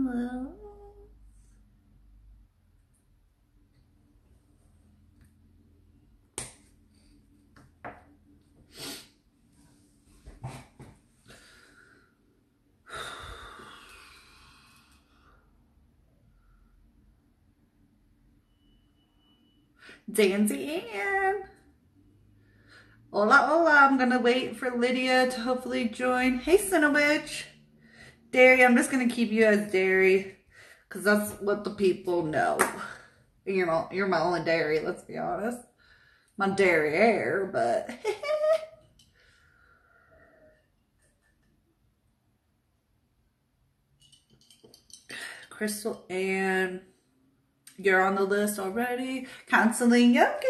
love. Dancy Ann. Hola, hola. I'm going to wait for Lydia to hopefully join. Hey, Cinnawitch. Dairy, I'm just going to keep you as Dairy because that's what the people know. You're my only Dairy, let's be honest. My derriere, but... CrystalAnn, you're on the list already. Counseling Yogi.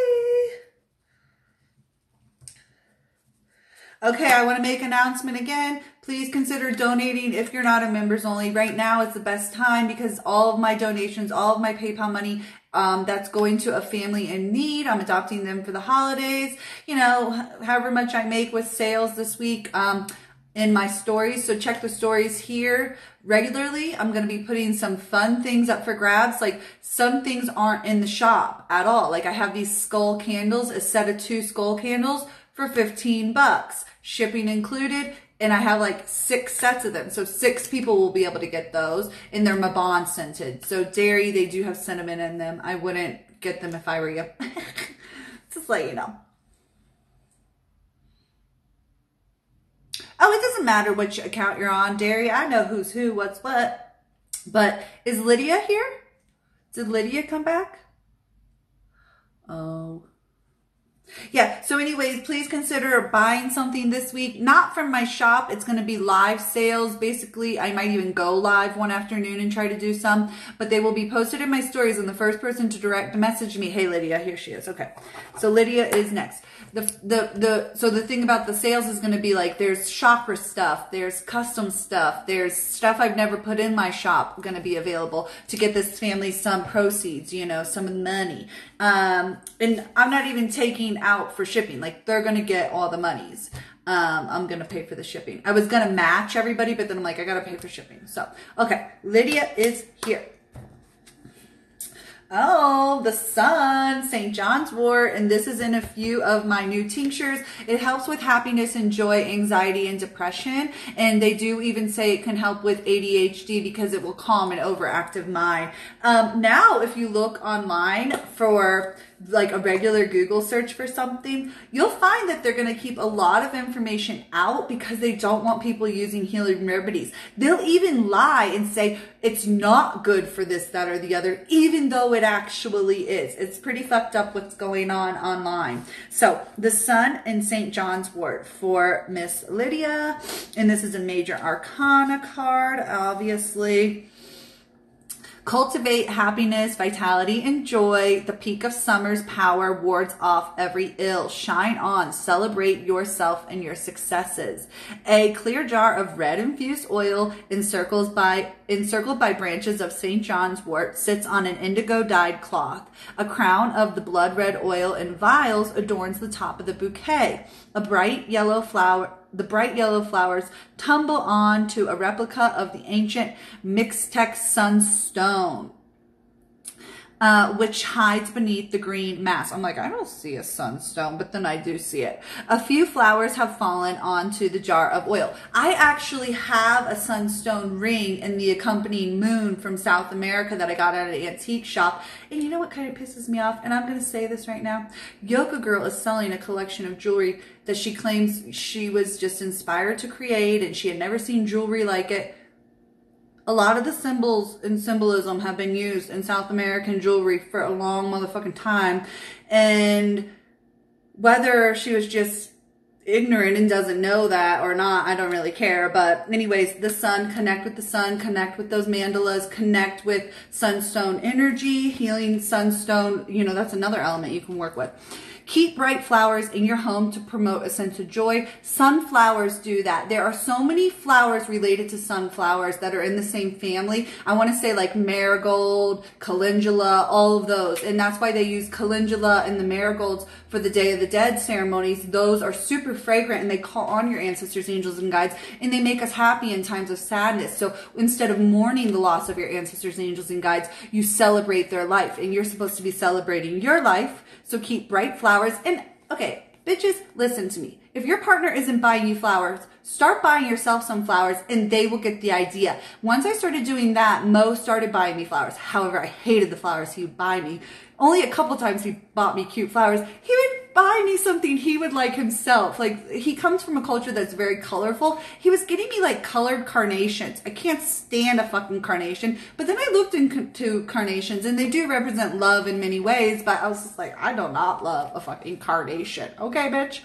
Okay, I want to make an announcement again. Please consider donating if you're not a members only. Right now is the best time because all of my donations, all of my PayPal money, that's going to a family in need. I'm adopting them for the holidays. You know, however much I make with sales this week in my stories. So check the stories here regularly. I'm going to be putting some fun things up for grabs. Like some things aren't in the shop at all. Like I have these skull candles, a set of 2 skull candles for 15 bucks, shipping included. And I have like 6 sets of them. So 6 people will be able to get those, and they're Mabon scented. So dairy, they do have cinnamon in them. I wouldn't get them if I were you. Just let you know. Oh, it doesn't matter which account you're on, dairy. I know who's who, what's what. But is Lydia here? Did Lydia come back? Oh. Yeah, so anyways, please consider buying something this week, not from my shop. It's going to be live sales. Basically, I might even go live one afternoon and try to do some, but they will be posted in my stories, and the first person to direct message me, hey, Lydia, here she is. Okay, so Lydia is next. So the thing about the sales is going to be like, there's chakra stuff, there's custom stuff, there's stuff I've never put in my shop going to be available to get this family some proceeds, you know, some money. And I'm not even taking out for shipping. Like they're going to get all the monies. I'm going to pay for the shipping. I was going to match everybody, but then I'm like, I got to pay for shipping. So, okay. Lydia is here. Oh, the sun, St. John's wort, and this is in a few of my new tinctures. It helps with happiness and joy, anxiety, and depression. And they do even say it can help with ADHD because it will calm an overactive mind. Now, if you look online for like a regular Google search for something, you'll find that they're going to keep a lot of information out because they don't want people using healing remedies. They'll even lie and say it's not good for this, that, or the other, even though it actually is. It's pretty fucked up what's going on online. So the sun and St. John's wort for Miss Lydia. And this is a major arcana card, obviously. Cultivate happiness, vitality, and joy. The peak of summer's power wards off every ill. Shine on. Celebrate yourself and your successes. A clear jar of red infused oil encircled by branches of St. John's wort sits on an indigo dyed cloth. A crown of the blood red oil in vials adorns the top of the bouquet. The bright yellow flowers tumble on to a replica of the ancient Mixtec sunstone, which hides beneath the green mass. I'm like, I don't see a sunstone, but then I do see it. A few flowers have fallen onto the jar of oil. I actually have a sunstone ring in the accompanying moon from South America that I got at an antique shop. And you know what kind of pisses me off? And I'm going to say this right now. Yoga Girl is selling a collection of jewelry that she claims she was just inspired to create, and she had never seen jewelry like it. A lot of the symbols and symbolism have been used in South American jewelry for a long motherfucking time. And whether she was just ignorant and doesn't know that or not, I don't really care. But anyways, the sun, connect with the sun, connect with those mandalas, connect with sunstone energy, healing sunstone. You know, that's another element you can work with. Keep bright flowers in your home to promote a sense of joy. Sunflowers do that. There are so many flowers related to sunflowers that are in the same family. I want to say like marigold, calendula, all of those. And that's why they use calendula and the marigolds for the Day of the Dead ceremonies. Those are super fragrant and they call on your ancestors, angels, and guides, and they make us happy in times of sadness. So instead of mourning the loss of your ancestors, angels, and guides, you celebrate their life, and you're supposed to be celebrating your life. So keep bright flowers. And okay, bitches, listen to me. If your partner isn't buying you flowers, start buying yourself some flowers and they will get the idea. Once I started doing that, Mo started buying me flowers. However, I hated the flowers he would buy me. Only a couple times he bought me cute flowers. He would buy me something he would like himself. Like, he comes from a culture that's very colorful. He was getting me like colored carnations. I can't stand a fucking carnation. But then I looked into carnations and they do represent love in many ways. But I was just like, I do not love a fucking carnation. Okay, bitch?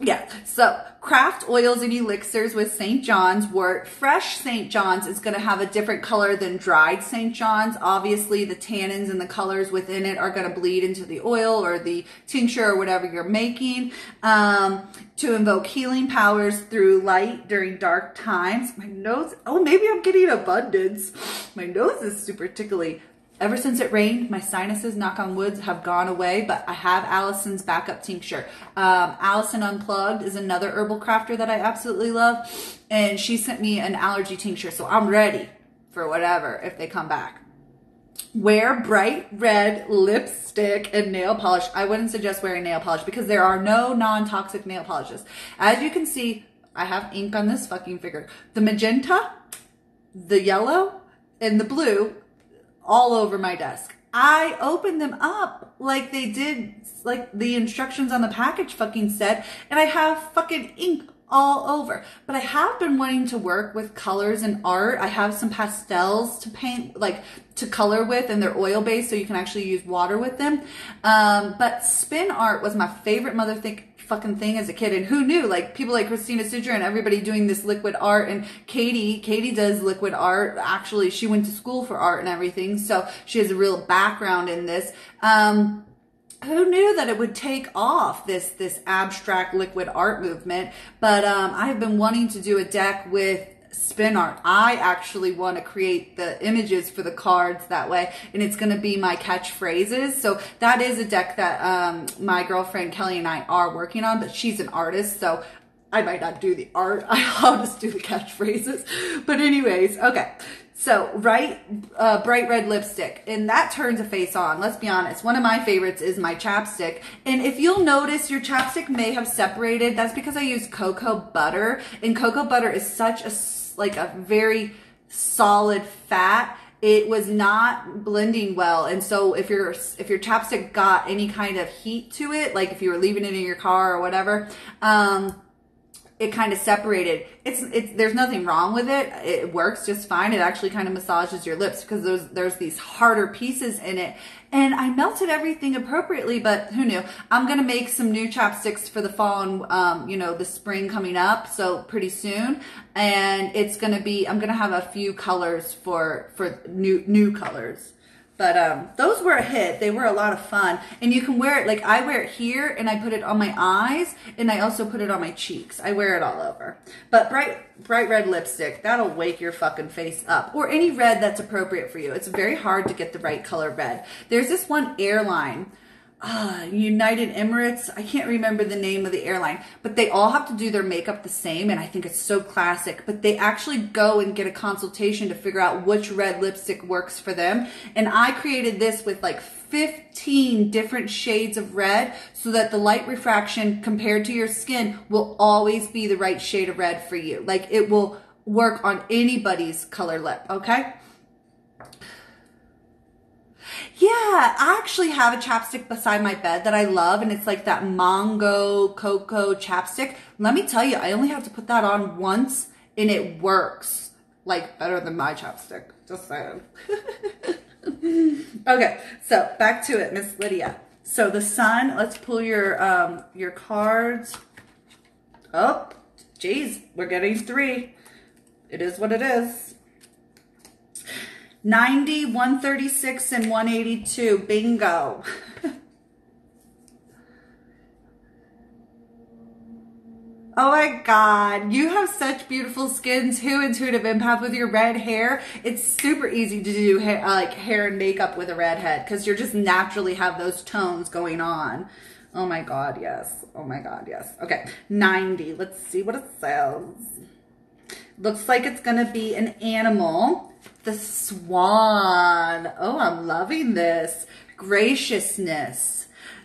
Yeah, so craft oils and elixirs with St. John's wort. Fresh St. John's is going to have a different color than dried St. John's. Obviously, the tannins and the colors within it are going to bleed into the oil or the tincture or whatever you're making. To invoke healing powers through light during dark times. My nose, oh, maybe I'm getting abundance. My nose is super tickly. Ever since it rained, my sinuses, knock on wood, have gone away, but I have Allison's backup tincture. Allison Unplugged is another herbal crafter that I absolutely love, and she sent me an allergy tincture, so I'm ready for whatever if they come back. Wear bright red lipstick and nail polish. I wouldn't suggest wearing nail polish because there are no non-toxic nail polishes. As you can see, I have ink on this fucking figure. The magenta, the yellow, and the blue all over my desk. I opened them up like they did, like the instructions on the package fucking said, and I have fucking ink all over. But I have been wanting to work with colors and art. I have some pastels to paint, like to color with, and they're oil based, so you can actually use water with them. But spin art was my favorite fucking thing as a kid. And who knew, like people like Christina Sidger and everybody doing this liquid art, and Katie does liquid art. Actually, she went to school for art and everything, so she has a real background in this. Who knew that it would take off, this abstract liquid art movement? But I've been wanting to do a deck with spin art. I actually want to create the images for the cards that way, and it's going to be my catchphrases. So that is a deck that my girlfriend Kelly and I are working on, but she's an artist, so I might not do the art. I'll just do the catchphrases. But anyways, okay. So bright red lipstick, and that turns a face on. Let's be honest. One of my favorites is my chapstick. And if you'll notice, your chapstick may have separated. That's because I use cocoa butter, and cocoa butter is such a very solid fat. It was not blending well, and so if your chapstick got any kind of heat to it, like if you were leaving it in your car or whatever, it kind of separated. There's nothing wrong with it. It works just fine. It actually kind of massages your lips because there's these harder pieces in it. And I melted everything appropriately, but who knew? I'm going to make some new chapsticks for the fall and, the spring coming up. So pretty soon. And it's going to be, I'm going to have a few colors for new colors. But those were a hit. They were a lot of fun. And you can wear it, like I wear it here and I put it on my eyes and I also put it on my cheeks. I wear it all over. But bright red lipstick, that'll wake your fucking face up. Or any red that's appropriate for you. It's very hard to get the right color red. There's this one airline, United Emirates. I can't remember the name of the airline, but they all have to do their makeup the same, and I think it's so classic. But they actually go and get a consultation to figure out which red lipstick works for them. And I created this with like 15 different shades of red so that the light refraction compared to your skin will always be the right shade of red for you. Like it will work on anybody's color lip, okay? Yeah, I actually have a chapstick beside my bed that I love, and it's like that mango cocoa chapstick. Let me tell you, I only have to put that on once, and it works like better than my chapstick. Just saying. Okay, so back to it, Miss Lydia. So the sun, let's pull your cards. Oh, geez, we're getting 3. It is what it is. 90, 136, and 182. Bingo. Oh my God, you have such beautiful skin too, Intuitive Empath, with your red hair. It's super easy to do hair and makeup with a redhead because you just naturally have those tones going on. Oh my God, yes. Oh my God, yes. Okay, 90. Let's see what it says. Looks like it's gonna be an animal. The swan. Oh, I'm loving this. Graciousness.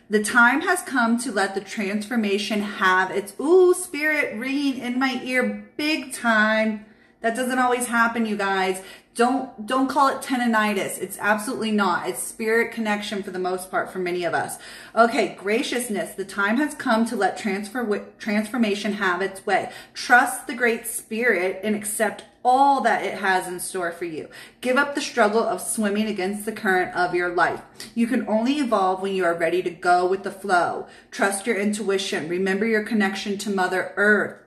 The time has come to let the transformation have its, ooh, spirit ringing in my ear big time. That doesn't always happen, you guys. Don't call it tendinitis. It's absolutely not. It's spirit connection for the most part for many of us. Okay, graciousness. The time has come to let transformation have its way. Trust the Great Spirit and accept all that it has in store for you. Give up the struggle of swimming against the current of your life. You can only evolve when you are ready to go with the flow. Trust your intuition. Remember your connection to Mother Earth.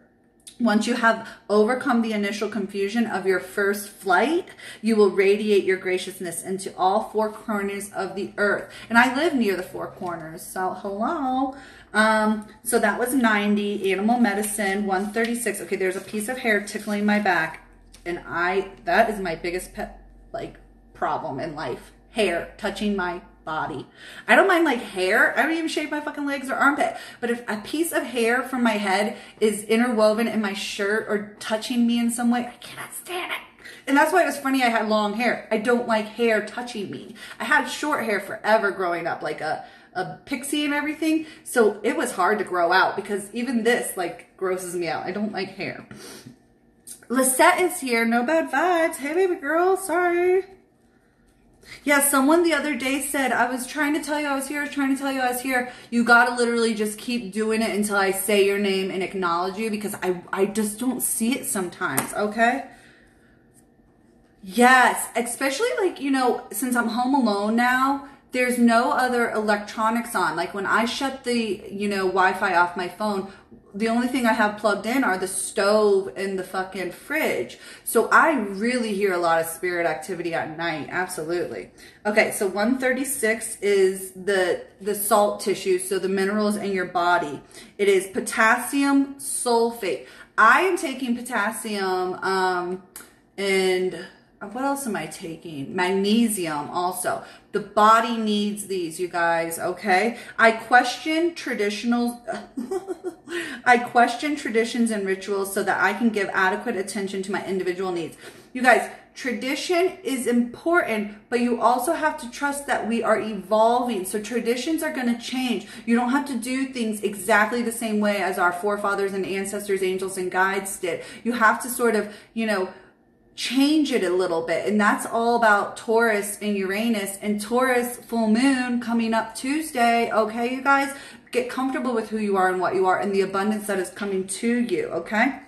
Once you have overcome the initial confusion of your first flight, you will radiate your graciousness into all four corners of the earth. And I live near the four corners, so hello. So that was 90. Animal medicine, 136. Okay, there's a piece of hair tickling my back, and that is my biggest problem in life. Hair touching my body. I don't mind hair. I don't even shave my fucking legs or armpit. But if a piece of hair from my head is interwoven in my shirt or touching me in some way, I cannot stand it. And that's why it was funny I had long hair. I don't like hair touching me. I had short hair forever growing up, like a pixie and everything. So it was hard to grow out because even this grosses me out. I don't like hair. Lisette is here. No bad vibes. Hey, baby girl. Sorry. Yeah, someone the other day said, I was trying to tell you I was here, You gotta literally just keep doing it until I say your name and acknowledge you because I just don't see it sometimes, okay? Yes, especially since I'm home alone now, there's no other electronics on. Like when I shut the, Wi-Fi off my phone, the only thing I have plugged in are the stove and the fucking fridge. So I really hear a lot of spirit activity at night. Absolutely. Okay, so 136 is the salt tissue, so the minerals in your body. It is potassium sulfate. I am taking potassium and what else am I taking? Magnesium also. The body needs these, you guys, okay? I question traditions and rituals so that I can give adequate attention to my individual needs. You guys, tradition is important, but you also have to trust that we are evolving. So traditions are going to change. You don't have to do things exactly the same way as our forefathers and ancestors, angels and guides did. You have to sort of, change it a little bit. And that's all about Taurus and Uranus, and Taurus full moon coming up Tuesday. Okay, you guys, get comfortable with who you are and what you are and the abundance that is coming to you. Okay.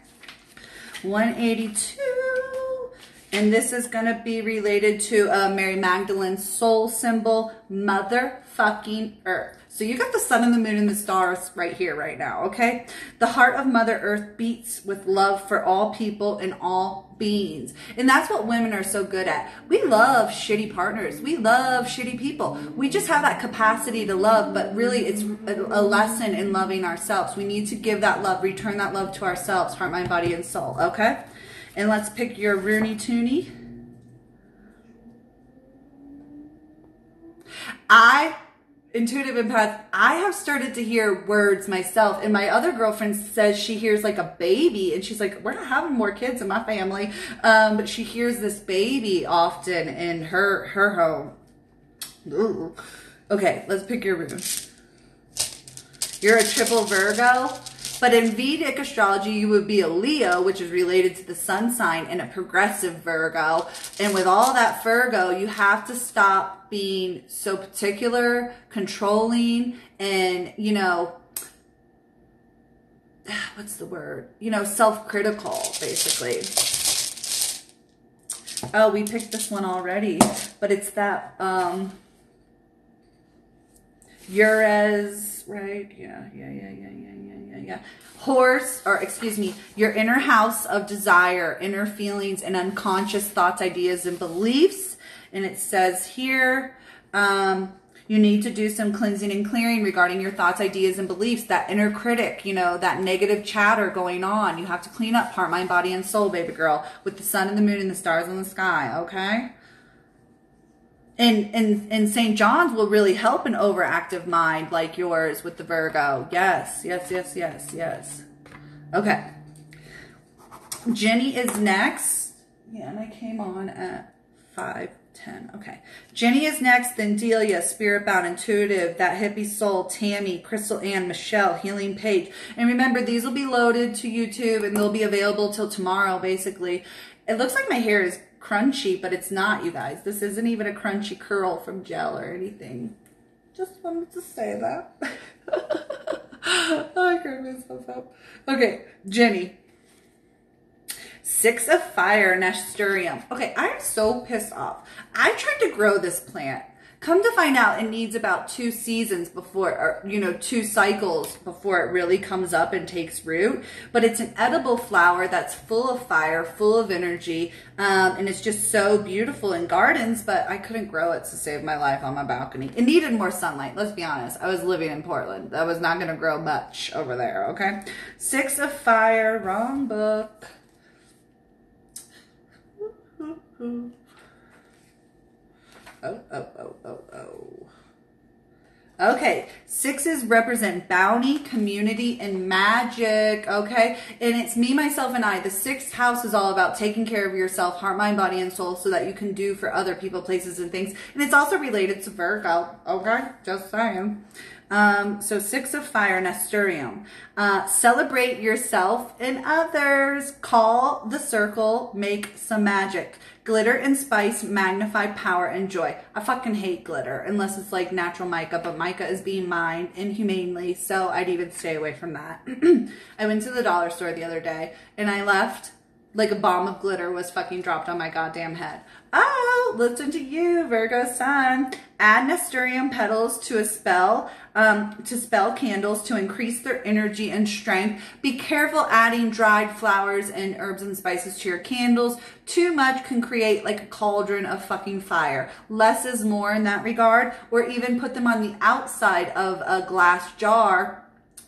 182. And this is going to be related to Mary Magdalene's soul symbol, motherfucking Earth. So you got the sun and the moon and the stars right here, right now, okay? The heart of Mother Earth beats with love for all people and all beings. And that's what women are so good at. We love shitty partners. We love shitty people. We just have that capacity to love, but really it's a lesson in loving ourselves. We need to give that love, return that love to ourselves, heart, mind, body, and soul, okay? And let's pick your Rooney Toonie. Intuitive Empath, I have started to hear words myself, and my other girlfriend says she hears like a baby, and she's like, we're not having more kids in my family, but she hears this baby often in her home. Ooh. Okay, let's pick your rune. You're a triple Virgo, but in Vedic astrology, you would be a Leo, which is related to the sun sign, and a progressive Virgo. And with all that Virgo, you have to stop being so particular, controlling, and, what's the word? Self-critical, basically. Oh, we picked this one already, but it's that, Urez, right? Yeah. Your inner house of desire, inner feelings, and unconscious thoughts, ideas, and beliefs. And it says here, You need to do some cleansing and clearing regarding your thoughts, ideas, and beliefs. That inner critic, you know, that negative chatter going on. You have to clean up heart, mind, body, and soul, baby girl, with the sun and the moon and the stars in the sky, okay? And St. John's will really help an overactive mind like yours with the Virgo. Yes, yes, yes, yes, yes. Okay. Jenny is next. Yeah, and I came on at 5:10. Okay. Jenny is next, then Delia, Spiritbound, Intuitive, Thathippiesoul, Tammy, CrystalAnn, Michelle, Healing Page. And remember, these will be loaded to YouTube and they'll be available till tomorrow, basically. It looks like my hair is crunchy, but it's not, you guys. This isn't even a crunchy curl from gel or anything. Just wanted to say that. I cracked myself up. Okay, Jenny. 6 of Fire, Nasturtium. Okay, I'm so pissed off. I tried to grow this plant. Come to find out, it needs about 2 seasons before, or, you know, 2 cycles before it really comes up and takes root. But it's an edible flower that's full of fire, full of energy, and it's just so beautiful in gardens, but I couldn't grow it to save my life on my balcony. It needed more sunlight, let's be honest. I was living in Portland. I was not going to grow much over there, okay? 6 of Fire, wrong book. Oh. Okay, 6s represent bounty, community, and magic, okay? And it's me, myself, and I. The 6th house is all about taking care of yourself, heart, mind, body, and soul, so that you can do for other people, places, and things. And it's also related to Virgo, okay? Just saying. So 6 of Fire, Nasturtium. Celebrate yourself and others. Call the circle. Make some magic. Glitter and spice magnify power and joy. I fucking hate glitter unless it's like natural mica, but mica is being mined inhumanely, so I'd even stay away from that. I went to the dollar store the other day and I left like a bomb of glitter was fucking dropped on my goddamn head. Oh, listen to you, Virgo sun. Add Nasturtium petals to a spell, to spell candles to increase their energy and strength. Be careful adding dried flowers and herbs and spices to your candles. Too much can create like a cauldron of fucking fire. Less is more in that regard. Or even put them on the outside of a glass jar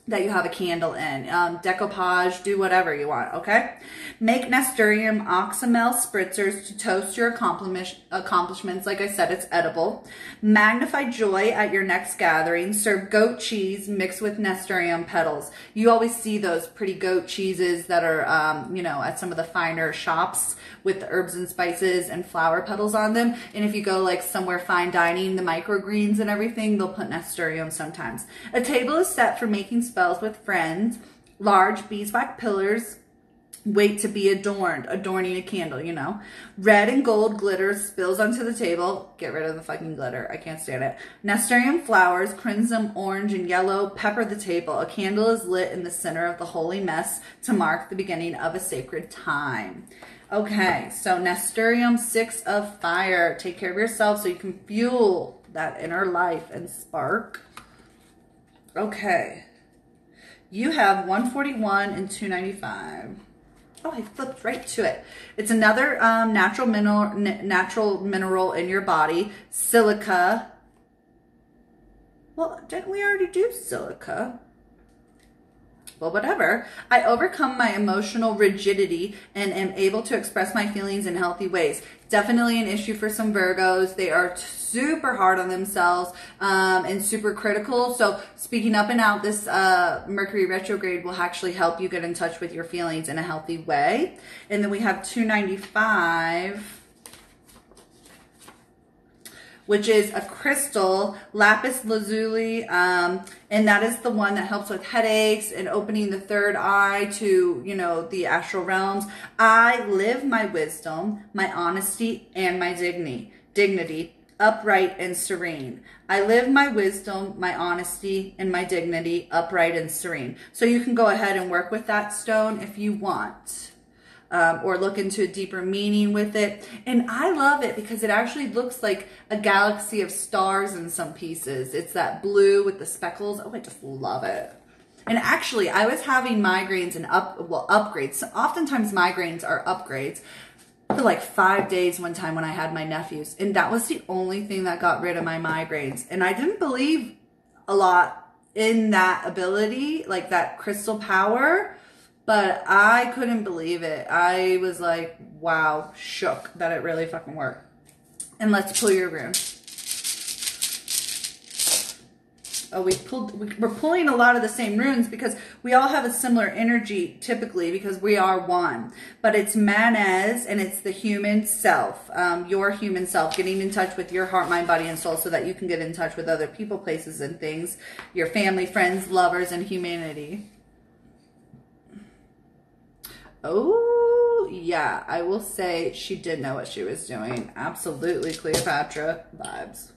that you have a candle in. Decoupage, do whatever you want, okay? Make Nasturtium oxymel spritzers to toast your accomplishments. Like I said, it's edible. Magnify joy at your next gathering. Serve goat cheese mixed with Nasturtium petals. You always see those pretty goat cheeses that are, you know, at some of the finer shops with the herbs and spices and flower petals on them. And if you go like somewhere fine dining, the microgreens and everything, they'll put Nasturtium sometimes. A table is set for making spells with friends. Large beeswax pillars wait to be adorned, adorning a candle, you know. Red and gold glitter spills onto the table. Get rid of the fucking glitter. I can't stand it. Nasturtium flowers, crimson, orange, and yellow pepper the table. A candle is lit in the center of the holy mess to mark the beginning of a sacred time. Okay, so Nasturtium, 6 of Fire. Take care of yourself so you can fuel that inner life and spark. Okay. You have 141 and 295. Oh, I flipped right to it. It's another natural mineral in your body. Silica. Well, didn't we already do silica? Well, whatever. I overcome my emotional rigidity and am able to express my feelings in healthy ways. Definitely an issue for some Virgos. They are super hard on themselves and super critical. So speaking up and out, this Mercury retrograde will actually help you get in touch with your feelings in a healthy way. And then we have 295. Which is a crystal, lapis lazuli, and that is the one that helps with headaches and opening the third eye to, you know, the astral realms. I live my wisdom, my honesty, and my dignity, upright and serene. I live my wisdom, my honesty, and my dignity, upright and serene. So you can go ahead and work with that stone if you want. Or look into a deeper meaning with it. And I love it because it actually looks like a galaxy of stars in some pieces. It's that blue with the speckles. Oh, I just love it. And actually, I was having migraines and upgrades. So oftentimes migraines are upgrades. for like 5 days one time when I had my nephews. And that was the only thing that got rid of my migraines. And I didn't believe a lot in that ability, like that crystal power, but I couldn't believe it. I was like, wow, shook that it really fucking worked. And let's pull your rune. Oh, we're pulling a lot of the same runes because we all have a similar energy typically because we are one. But it's Manez and it's the human self, your human self, getting in touch with your heart, mind, body, and soul so that you can get in touch with other people, places, and things, your family, friends, lovers, and humanity. Oh, yeah, I will say she did know what she was doing. Absolutely Cleopatra vibes.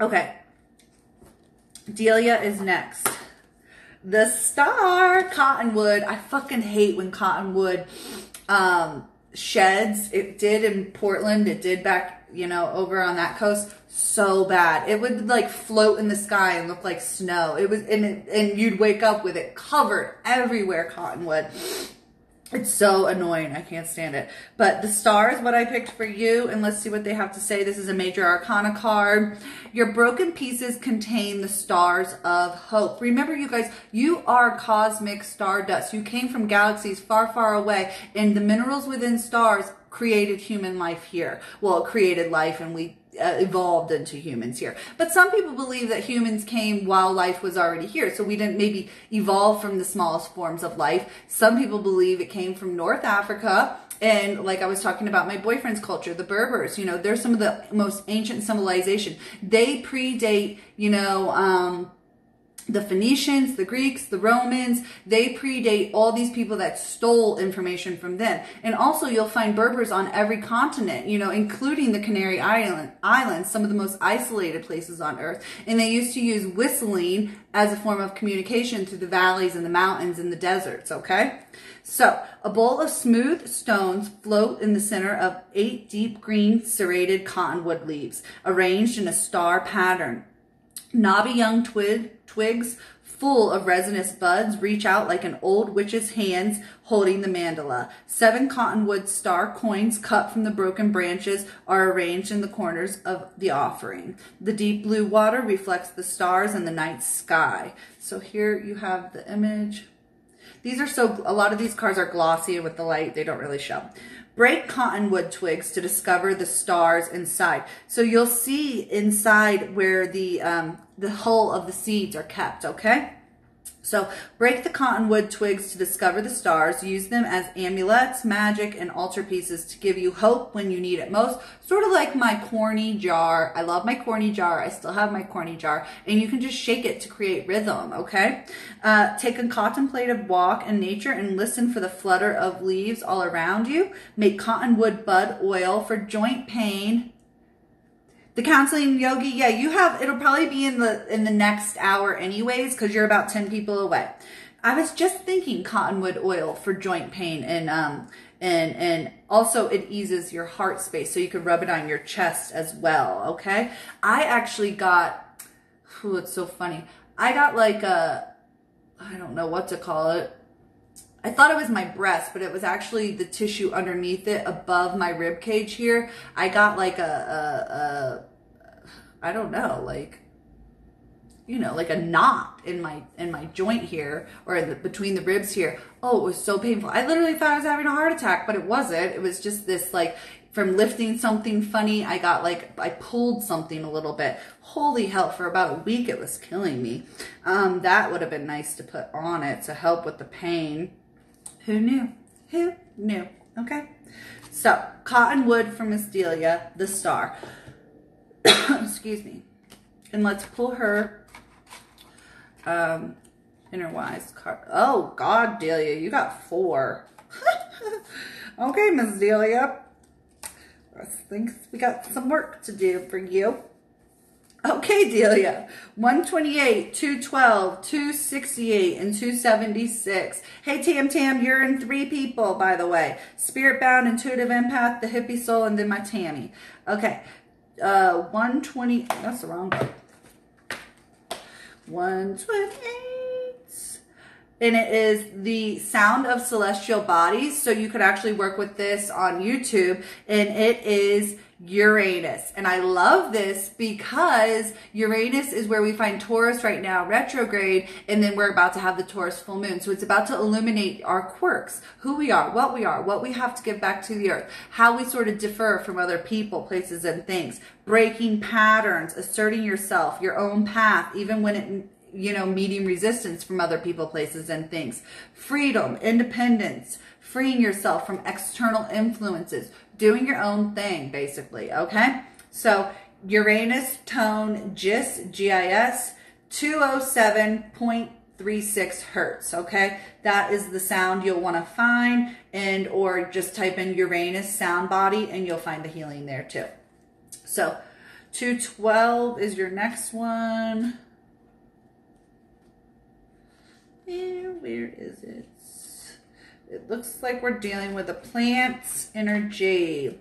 Okay, Delia is next. The star, Cottonwood. I fucking hate when Cottonwood sheds. It did in Portland. It did back, you know, over on that coast. So bad. It would like float in the sky and look like snow. It was, and you'd wake up with it covered everywhere, Cottonwood. It's so annoying. I can't stand it. But the star is what I picked for you. And let's see what they have to say. This is a major arcana card. Your broken pieces contain the stars of hope. Remember, you guys, you are cosmic stardust. You came from galaxies far, far away. And the minerals within stars created human life here. Well, it created life and we evolved into humans here. But some people believe that humans came while life was already here. So we didn't maybe evolve from the smallest forms of life. Some people believe it came from North Africa. And like I was talking about my boyfriend's culture, the Berbers, you know, they're some of the most ancient civilization. They predate, you know, the Phoenicians, the Greeks, the Romans. They predate all these people that stole information from them. And also you'll find Berbers on every continent, you know, including the Canary Islands, some of the most isolated places on earth. And they used to use whistling as a form of communication through the valleys and the mountains and the deserts, okay? So, a bowl of smooth stones float in the center of 8 deep green serrated cottonwood leaves, arranged in a star pattern. Knobby young twigs full of resinous buds reach out like an old witch's hands holding the mandala. 7 cottonwood star coins cut from the broken branches are arranged in the corners of the offering. The deep blue water reflects the stars and the night sky. So here you have the image. These are a lot of these cards are glossy and with the light, they don't really show. Break cottonwood twigs to discover the stars inside. So you'll see inside where the hull of the seeds are kept, okay? So break the cottonwood twigs to discover the stars. Use them as amulets, magic, and altar pieces to give you hope when you need it most. Sort of like my corny jar. I love my corny jar. I still have my corny jar. And you can just shake it to create rhythm, okay? Take a contemplative walk in nature and listen for the flutter of leaves all around you. Make cottonwood bud oil for joint pain. The counseling yogi, yeah, you have, it'll probably be in the next hour anyways, because you're about 10 people away. I was just thinking cottonwood oil for joint pain and also it eases your heart space, so you could rub it on your chest as well, okay? I actually got, oh, it's so funny. I got like a, I don't know what to call it. I thought it was my breast, but it was actually the tissue underneath it, above my rib cage here. I got like I don't know, like, you know, like a knot in my joint here, or between the ribs here. Oh, it was so painful. I literally thought I was having a heart attack, but it wasn't. It was just this, like, from lifting something funny, I got like, I pulled something a little bit. Holy hell, for about a week it was killing me. That would have been nice to put on it to help with the pain. Who knew? Who knew? Okay. So, cottonwood for Miss Delia, the star. Excuse me. And let's pull her inner wise card. Oh, God, Delia, you got 4. Okay, Miss Delia. I think we got some work to do for you. Okay, Delia, 128, 212, 268, and 276. Hey, Tam, you're in 3 people, by the way. Spiritbound, Intuitive Empath, Thathippiesoul, and then my Tammy. Okay, 120, that's the wrong one. 128. and it is the sound of celestial bodies. So you could actually work with this on YouTube, and it is Uranus. And I love this because Uranus is where we find Taurus right now, retrograde, and then we're about to have the Taurus full moon. So it's about to illuminate our quirks, who we are, what we have to give back to the earth, how we sort of differ from other people, places, and things, breaking patterns, asserting yourself, your own path, even when it, you know, meeting resistance from other people, places, and things. Freedom, independence, freeing yourself from external influences, doing your own thing, basically, okay? So Uranus tone GIS, G-I-S, 207.36 hertz, okay? That is the sound you'll want to find, and or just type in Uranus sound body and you'll find the healing there too. So 212 is your next one. And where is it? It looks like we're dealing with a plant's energy.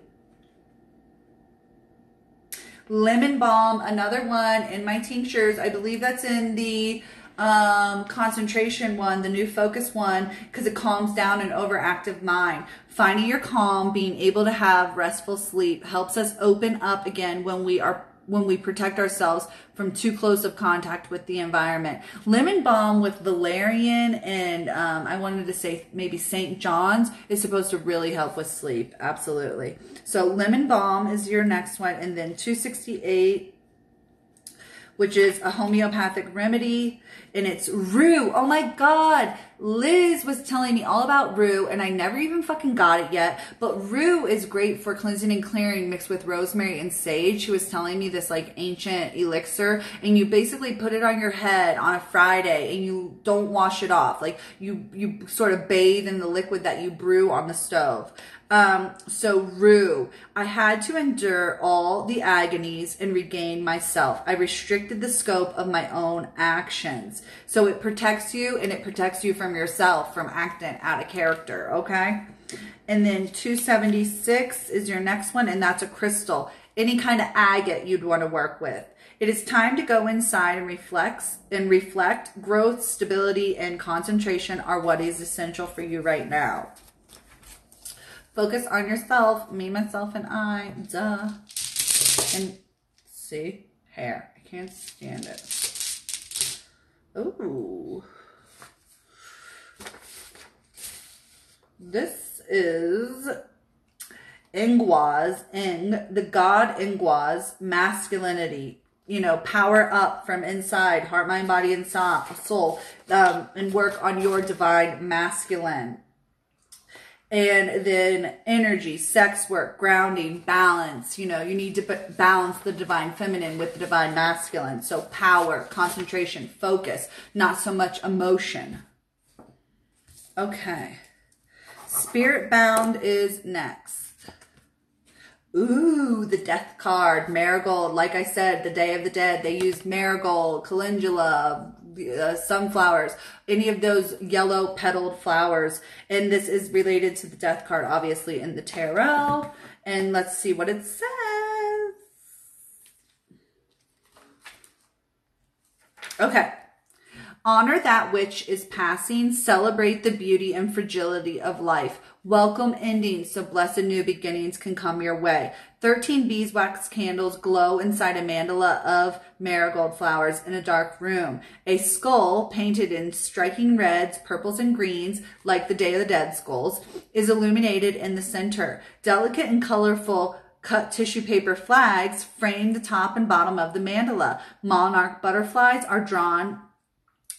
Lemon balm, another one in my tinctures. I believe that's in the concentration one, the new focus one, because it calms down an overactive mind. Finding your calm, being able to have restful sleep helps us open up again when we protect ourselves from too close of contact with the environment. Lemon balm with valerian and I wanted to say maybe St. John's is supposed to really help with sleep. Absolutely. So lemon balm is your next one. And then 268, which is a homeopathic remedy, and it's rue. Oh my God. Liz was telling me all about rue, and I never even fucking got it yet. But rue is great for cleansing and clearing mixed with rosemary and sage. She was telling me this like ancient elixir, and you basically put it on your head on a Friday and you don't wash it off. Like you sort of bathe in the liquid that you brew on the stove. So rue, I had to endure all the agonies and regain myself. I restricted the scope of my own actions. So it protects you, and it protects you from yourself, from acting out of character. Okay. And then 276 is your next one. And that's a crystal, any kind of agate you'd want to work with. It is time to go inside and reflect. Growth, stability, and concentration are what is essential for you right now. Focus on yourself, me, myself, and I, duh. And see, hair, I can't stand it. Ooh. This is Ingwaz, the god Ingwaz, masculinity. You know, power up from inside, heart, mind, body, and soul, and work on your divine masculine. And then energy, sex work, grounding, balance. You know, you need to balance the divine feminine with the divine masculine. So power, concentration, focus, not so much emotion. Okay. Spiritbound is next. Ooh, the death card, marigold. Like I said, the Day of the Dead, they used marigold, calendula, sunflowers, any of those yellow petaled flowers. And this is related to the death card, obviously, in the tarot. And let's see what it says. Okay. Honor that which is passing. Celebrate the beauty and fragility of life. Welcome endings so blessed new beginnings can come your way. 13 beeswax candles glow inside a mandala of marigold flowers in a dark room. A skull painted in striking reds, purples, and greens, like the Day of the Dead skulls, is illuminated in the center. Delicate and colorful cut tissue paper flags frame the top and bottom of the mandala. Monarch butterflies are drawn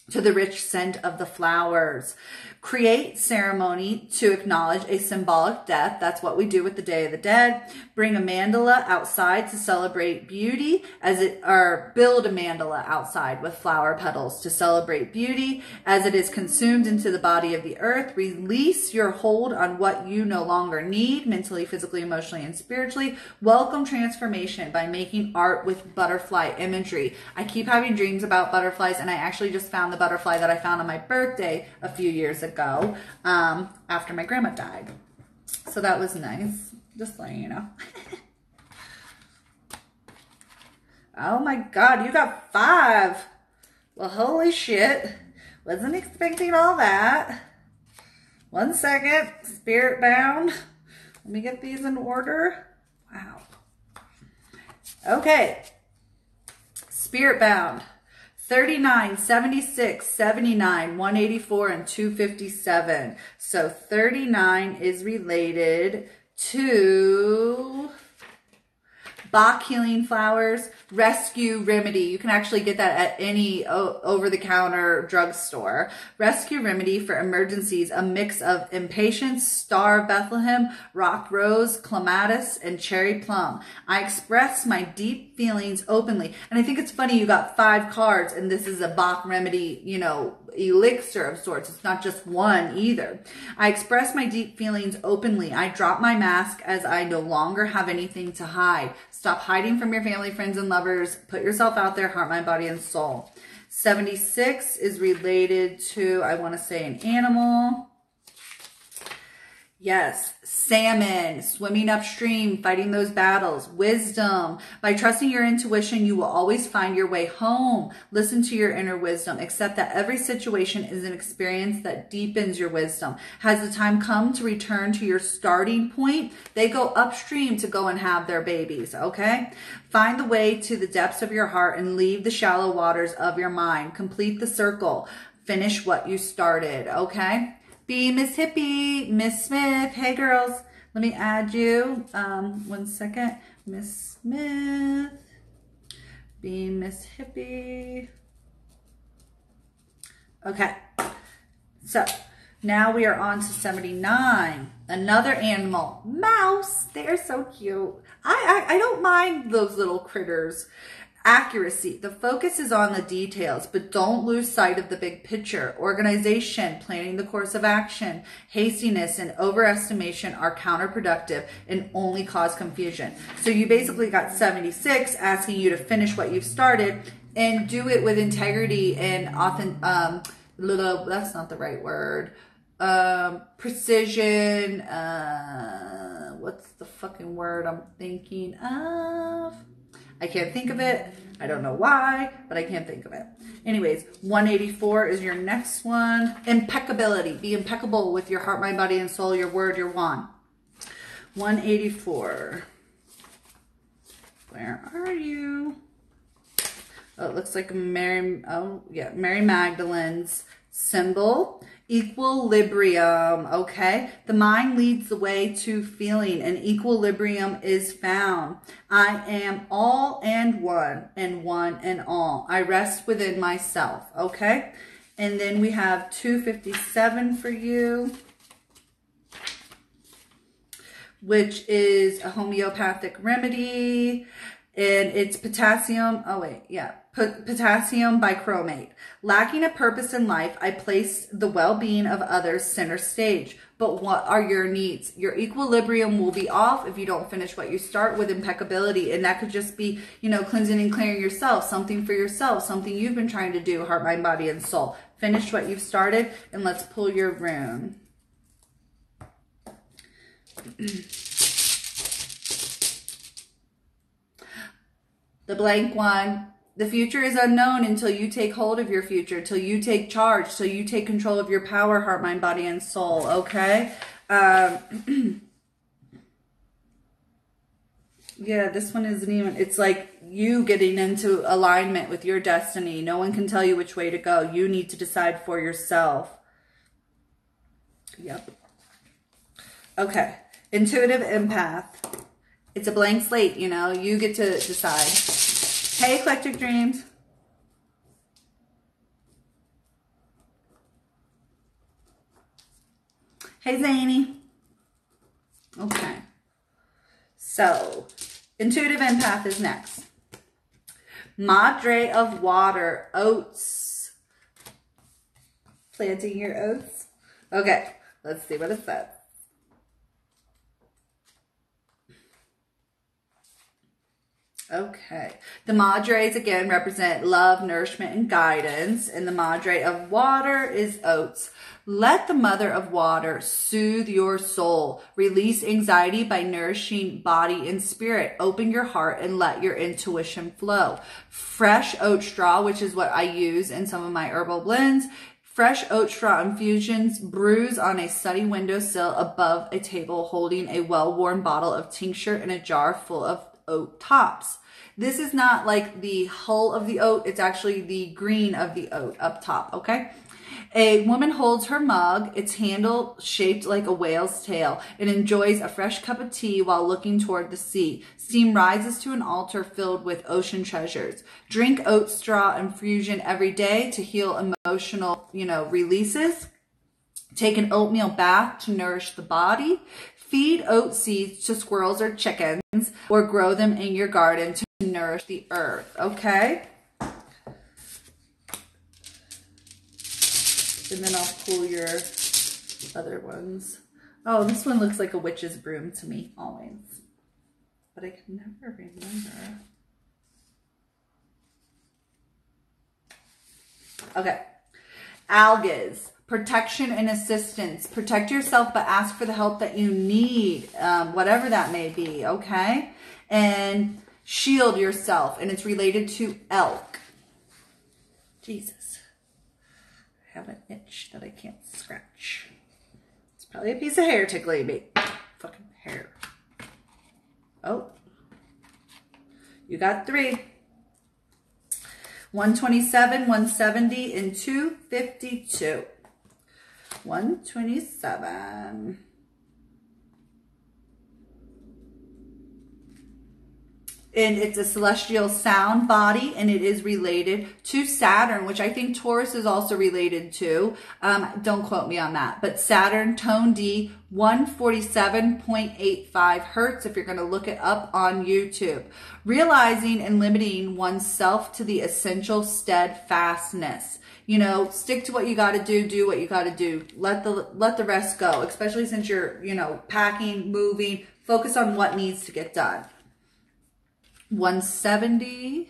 to the rich scent of the flowers. Create ceremony to acknowledge a symbolic death. That's what we do with the Day of the Dead. Bring a mandala outside to celebrate beauty, build a mandala outside with flower petals to celebrate beauty as it is consumed into the body of the earth. Release your hold on what you no longer need, mentally, physically, emotionally, and spiritually. Welcome transformation by making art with butterfly imagery. I keep having dreams about butterflies, and I actually just found the butterfly that I found on my birthday a few years ago, after my grandma died. So that was nice, just letting you know. Oh my God, you got 5. Well, holy shit. Wasn't expecting all that. 1 second. Spiritbound. Let me get these in order. Wow. Okay. Spiritbound. 39, 76, 79, 184, and 257. So 39 is related to Bach healing flowers, rescue remedy. You can actually get that at any over-the-counter drugstore. Rescue remedy for emergencies, a mix of impatience, star of Bethlehem, rock rose, clematis, and cherry plum. I express my deep feelings openly. And I think it's funny you got 5 cards and this is a Bach remedy, you know, elixir of sorts. It's not just one either. I express my deep feelings openly. I drop my mask as I no longer have anything to hide. Stop hiding from your family, friends, and lovers. Put yourself out there, heart, mind, body, and soul. 76 is related to, I want to say, an animal. Yes, salmon, swimming upstream, fighting those battles. Wisdom. By trusting your intuition, you will always find your way home. Listen to your inner wisdom. Accept that every situation is an experience that deepens your wisdom. Has the time come to return to your starting point? They go upstream to go and have their babies, okay? Find the way to the depths of your heart and leave the shallow waters of your mind. Complete the circle. Finish what you started, okay? Be Miss Hippie, Miss Smith. Hey, girls. Let me add you. 1 second. Miss Smith. Be Miss Hippie. Okay. So, now we are on to 79. Another animal. Mouse. They're so cute. I don't mind those little critters. Accuracy. The focus is on the details, but don't lose sight of the big picture. Organization, planning the course of action, hastiness, and overestimation are counterproductive and only cause confusion. So you basically got 76 asking you to finish what you've started and do it with integrity and that's not the right word. Precision. What's the fucking word I'm thinking of? I can't think of it. I don't know why, but I can't think of it. Anyways, 184 is your next one. Impeccability. Be impeccable with your heart, mind, body, and soul, your word, your wand. 184. Where are you? Oh, it looks like Mary Magdalene's symbol. Equilibrium, okay? The mind leads the way to feeling, and equilibrium is found. I am all and one and all. I rest within myself, okay? And then we have 257 for you, which is a homeopathic remedy. And it's potassium, potassium bichromate. Lacking a purpose in life, I place the well-being of others center stage. But what are your needs? Your equilibrium will be off if you don't finish what you start with impeccability. And that could just be, you know, cleansing and clearing yourself, something for yourself, something you've been trying to do, heart, mind, body, and soul. Finish what you've started, and let's pull your rune. The blank one. The future is unknown until you take hold of your future, till you take charge, till you take control of your power, heart, mind, body, and soul, okay? Yeah, this one isn't even, it's like you getting into alignment with your destiny. No one can tell you which way to go. You need to decide for yourself. Yep. Okay. Intuitive empath. It's a blank slate, you know. You get to decide. Hey, Eclectic Dreams. Hey, Zany. Okay. So, Intuitive Empath is next. Madre of Water, oats. Planting your oats. Okay, let's see what it says. Okay. The Madres, again, represent love, nourishment, and guidance. And the Madre of Water is oats. Let the Mother of Water soothe your soul. Release anxiety by nourishing body and spirit. Open your heart and let your intuition flow. Fresh oat straw, which is what I use in some of my herbal blends. Fresh oat straw infusions brews on a sunny windowsill above a table holding a well-worn bottle of tincture and a jar full of oat tops. This is not like the hull of the oat. It's actually the green of the oat up top, okay? A woman holds her mug, its handle shaped like a whale's tail, and enjoys a fresh cup of tea while looking toward the sea. Steam rises to an altar filled with ocean treasures. Drink oat straw infusion every day to heal emotional, releases. Take an oatmeal bath to nourish the body. Feed oat seeds to squirrels or chickens, or grow them in your garden to nourish the earth, okay? And then I'll pull your other ones. Oh, this one looks like a witch's broom to me, always. But I can never remember. Okay. Algas. Protection and assistance. Protect yourself, but ask for the help that you need, whatever that may be, okay? And shield yourself. And it's related to elk. Jesus. I have an itch that I can't scratch. It's probably a piece of hair tickling me. Fucking hair. Oh. You got 3. 127, 170, and 252. 127. And it's a celestial sound body, and it is related to Saturn, which I think Taurus is also related to. Don't quote me on that. But Saturn, tone D, 147.85 hertz, if you're going to look it up on YouTube. Realizing and limiting oneself to the essential steadfastness. Stick to what you got to do what you got to do. Let the rest go, especially since you're, packing, moving. Focus on what needs to get done. 170.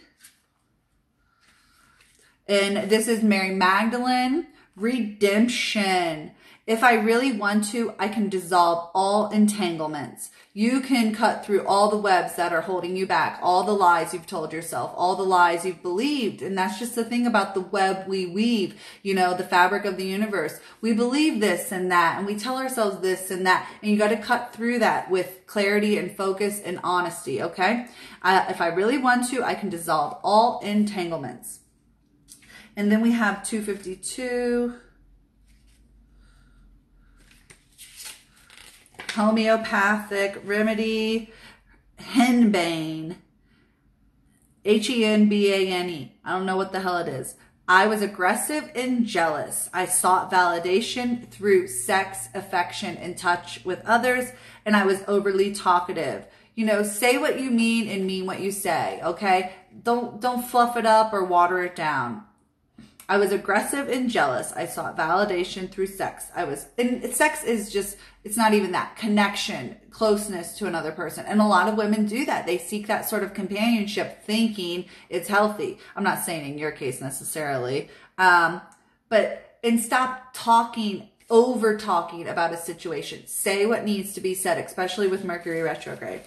And this is Mary Magdalene. Redemption. If I really want to, I can dissolve all entanglements. You can cut through all the webs that are holding you back, all the lies you've told yourself, all the lies you've believed. And that's just the thing about the web we weave, the fabric of the universe. We believe this and that, and we tell ourselves this and that. And you got to cut through that with clarity and focus and honesty, okay? If I really want to, I can dissolve all entanglements. And then we have 252. Homeopathic remedy, henbane, Henbane. I don't know what the hell it is. I was aggressive and jealous. I sought validation through sex, affection, and touch with others, and I was overly talkative. Say what you mean and mean what you say, okay? Don't fluff it up or water it down. I was aggressive and jealous. I sought validation through sex. And sex is just, it's not even that. Connection, closeness to another person. And a lot of women do that. They seek that sort of companionship thinking it's healthy. I'm not saying in your case necessarily. And stop over talking about a situation. Say what needs to be said, especially with Mercury retrograde.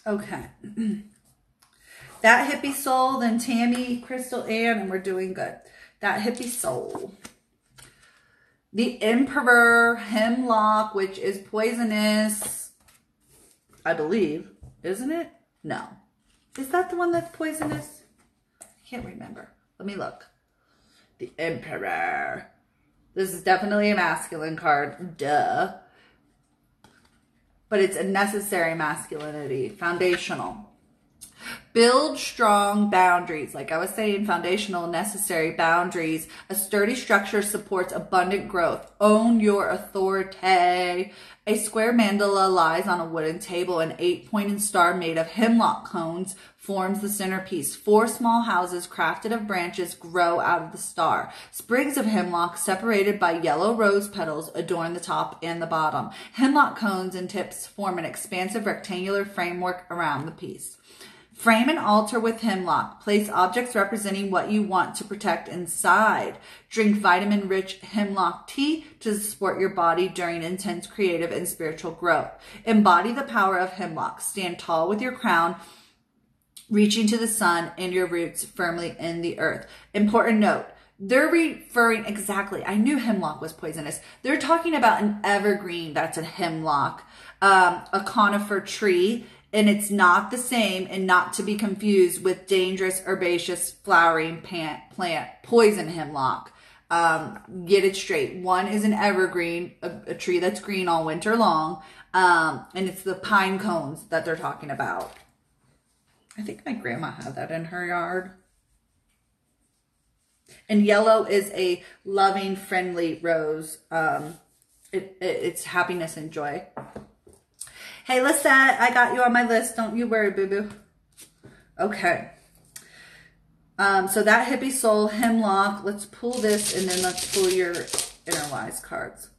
Okay. Thathippiesoul, then Tammy, CrystalAnn, and we're doing good. Thathippiesoul. The Emperor, hemlock, which is poisonous, I believe. Isn't it? No. Is that the one that's poisonous? I can't remember. Let me look. The Emperor. This is definitely a masculine card. Duh. But it's a necessary masculinity. Foundational. Build strong boundaries. Like I was saying, foundational, necessary boundaries. A sturdy structure supports abundant growth. Own your authority. A square mandala lies on a wooden table. An 8-pointed star made of hemlock cones forms the centerpiece. 4 small houses crafted of branches grow out of the star. Sprigs of hemlock separated by yellow rose petals adorn the top and the bottom. Hemlock cones and tips form an expansive rectangular framework around the piece. Frame an altar with hemlock. Place objects representing what you want to protect inside. Drink vitamin-rich hemlock tea to support your body during intense creative and spiritual growth. Embody the power of hemlock. Stand tall with your crown reaching to the sun and your roots firmly in the earth. Important note, they're referring exactly, I knew hemlock was poisonous. They're talking about an evergreen that's a hemlock, a conifer tree, and it's not the same and not to be confused with dangerous herbaceous flowering plant poison hemlock. Get it straight. One is an evergreen, a tree that's green all winter long, and it's the pine cones that they're talking about. I think my grandma had that in her yard. And yellow is a loving, friendly rose. It's happiness and joy. Hey, Lisette, I got you on my list. Don't you worry, boo-boo. Okay. So Thathippiesoul, hemlock. Let's pull this and then let's pull your inner wise cards.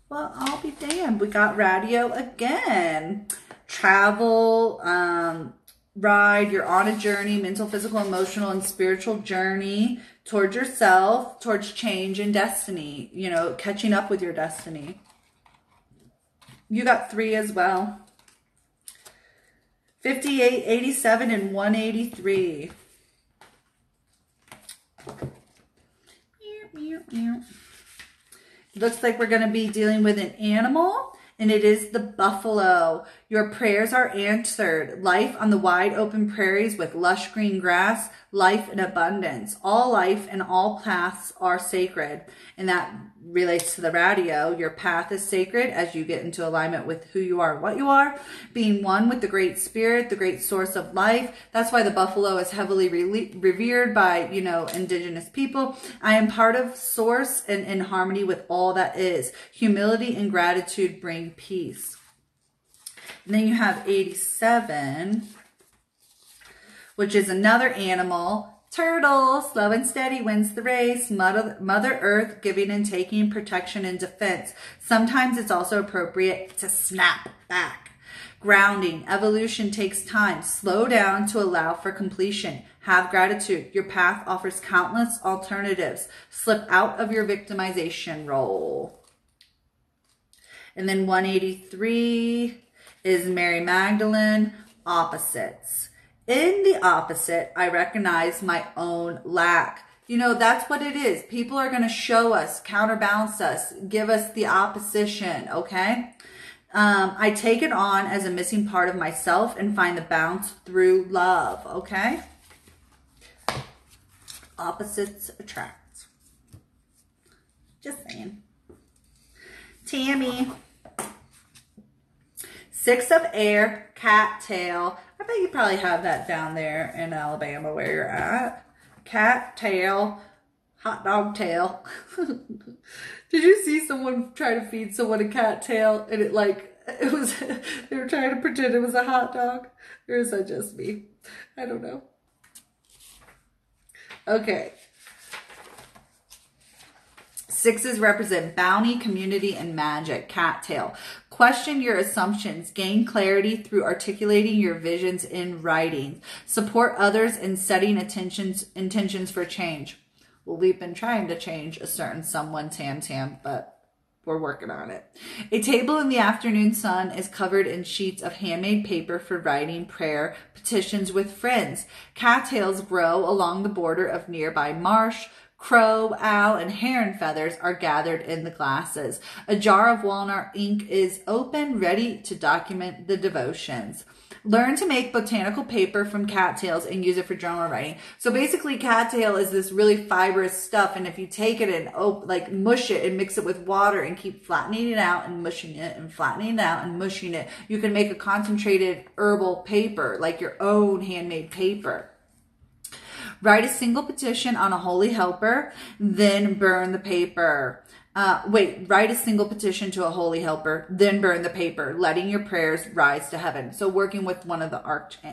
Well, I'll be damned. We got radio again. Travel, ride. You're on a journey, mental, physical, emotional, and spiritual journey towards yourself, towards change and destiny. You know, catching up with your destiny. You got 3 as well. 58, 87, and 183. Looks like we're going to be dealing with an animal, and it is the buffalo. Your prayers are answered. Life on the wide open prairies with lush green grass, life in abundance. All life and all paths are sacred. And that relates to the radio. Your path is sacred as you get into alignment with who you are and what you are. Being one with the great spirit, the great source of life. That's why the buffalo is heavily revered by, you know, indigenous people. I am part of source and in harmony with all that is. Humility and gratitude bring peace. And then you have 87, which is another animal. Turtle, slow and steady wins the race. Mother Earth, giving and taking, protection and defense. Sometimes it's also appropriate to snap back. Grounding, evolution takes time. Slow down to allow for completion. Have gratitude. Your path offers countless alternatives. Slip out of your victimization role. And then 183 is Mary Magdalene, opposites. In the opposite, I recognize my own lack. You know, that's what it is. People are going to show us, counterbalance us, give us the opposition, okay? I take it on as a missing part of myself and find the balance through love, okay? Opposites attract. Just saying. Tammy. 6 of air, cat tail. I bet you probably have that down there in Alabama where you're at. Cat tail, hot dog tail. Did you see someone try to feed someone a cat tail and it was, they were trying to pretend it was a hot dog? Or is that just me? I don't know. Okay. 6s represent bounty, community, and magic. Cattail. Question your assumptions. Gain clarity through articulating your visions in writing. Support others in setting intentions for change. Well, we've been trying to change a certain someone, Tam, but we're working on it. A table in the afternoon sun is covered in sheets of handmade paper for writing prayer petitions with friends. Cattails grow along the border of nearby marsh. Crow, owl, and heron feathers are gathered in the glasses. A jar of walnut ink is open, ready to document the devotions. Learn to make botanical paper from cattails and use it for journal writing. So basically, cattail is this really fibrous stuff, and if you take it and mush it and mix it with water and keep flattening it out and mushing it and flattening it out and mushing it, you can make a concentrated herbal paper, like your own handmade paper. Write a single petition on a holy helper, then burn the paper. Write a single petition to a holy helper, then burn the paper, letting your prayers rise to heaven. So working with one of the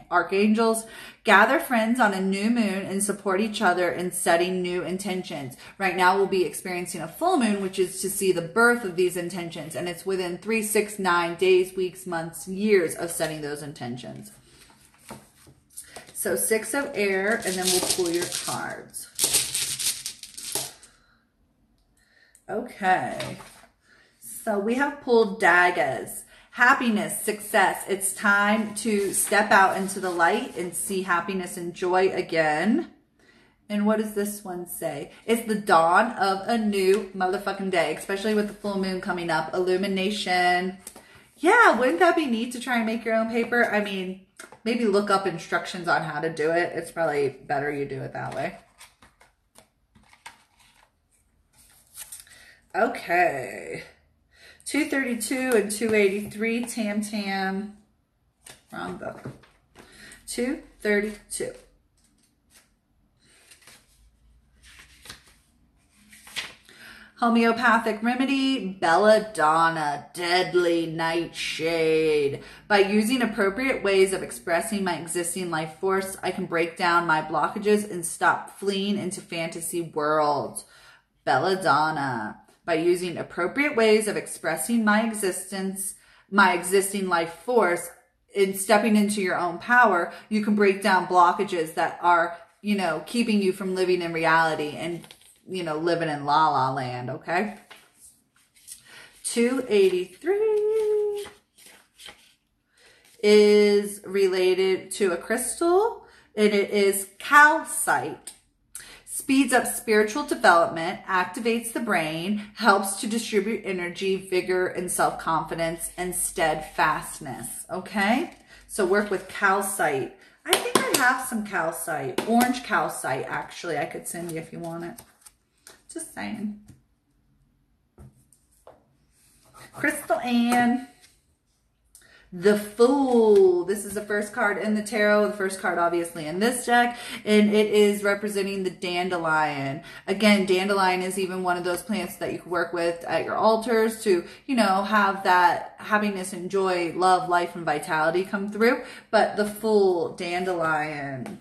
archangels. Gather friends on a new moon and support each other in setting new intentions. Right now we'll be experiencing a full moon, which is to see the birth of these intentions. And it's within 3, 6, 9 days, weeks, months, years of setting those intentions. So 6 of air, and then we'll pull your cards. Okay. So we have pulled daggers. Happiness, success. It's time to step out into the light and see happiness and joy again. And what does this one say? It's the dawn of a new motherfucking day, especially with the full moon coming up. Illumination. Yeah, wouldn't that be neat to try and make your own paper? I mean, maybe look up instructions on how to do it. It's probably better you do it that way. Okay. 232 and 283, Tam Tam. Wrong book. 232. Homeopathic remedy, belladonna, deadly nightshade. By using appropriate ways of expressing my existing life force, I can break down my blockages and stop fleeing into fantasy worlds. Belladonna. By using appropriate ways of expressing my existing life force, in stepping into your own power, you can break down blockages that are, you know, keeping you from living in reality and, you know, living in la la land, okay? 283 is related to a crystal, and it is calcite. Speeds up spiritual development, activates the brain, helps to distribute energy, vigor, and self-confidence, and steadfastness, okay? So work with calcite. I think I have some calcite. Orange calcite, actually. I could send you if you want it. Just saying. CrystalAnn. The Fool. This is the first card in the tarot, the first card obviously in this deck, and it is representing the dandelion. Again, dandelion is even one of those plants that you can work with at your altars to, you know, have that happiness and joy, love, life, and vitality come through. But the Fool, dandelion.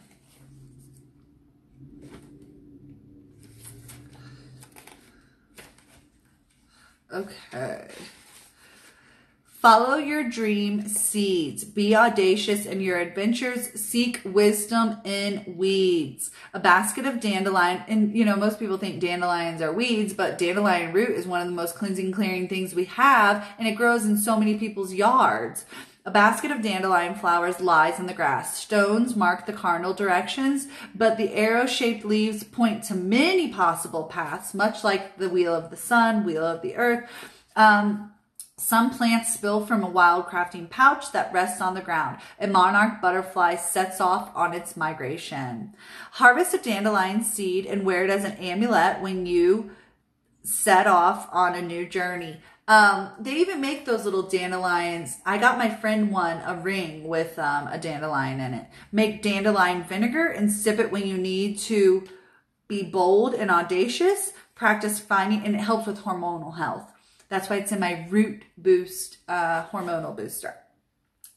Okay. Follow your dream seeds. Be audacious in your adventures. Seek wisdom in weeds. A basket of dandelion. And, you know, most people think dandelions are weeds, but dandelion root is one of the most cleansing, clearing things we have, and it grows in so many people's yards. A basket of dandelion flowers lies in the grass. Stones mark the cardinal directions, but the arrow-shaped leaves point to many possible paths, much like the wheel of the sun, wheel of the earth. Some plants spill from a wild crafting pouch that rests on the ground. A monarch butterfly sets off on its migration. Harvest a dandelion seed and wear it as an amulet when you set off on a new journey. They even make those little dandelions. I got my friend one, a ring with a dandelion in it. Make dandelion vinegar and sip it when you need to be bold and audacious. Practice finding, and it helps with hormonal health. That's why it's in my Root Boost hormonal booster.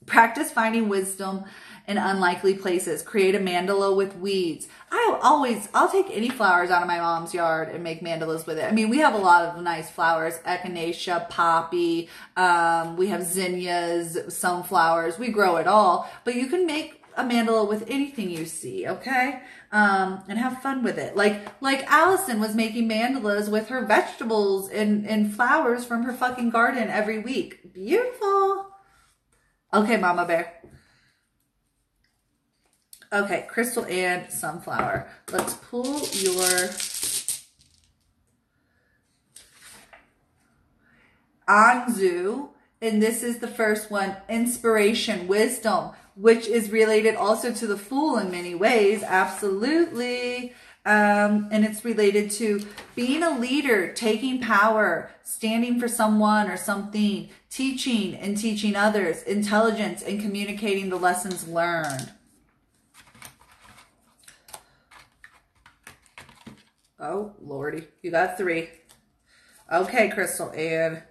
Practice finding wisdom in unlikely places. Create a mandala with weeds. I'll take any flowers out of my mom's yard and make mandalas with it. I mean, we have a lot of nice flowers. Echinacea, poppy, we have zinnias, sunflowers. We grow it all. But you can make a mandala with anything you see, okay? And have fun with it. Like Allison was making mandalas with her vegetables and flowers from her fucking garden every week. Beautiful. Okay, Mama Bear. Okay, CrystalAnn, sunflower. Let's pull your Anzu, and this is the first one, inspiration, wisdom, which is related also to the Fool in many ways. Absolutely. And it's related to being a leader, taking power, standing for someone or something, teaching and teaching others, intelligence and communicating the lessons learned. Oh, Lordy, you got 3. Okay, CrystalAnn.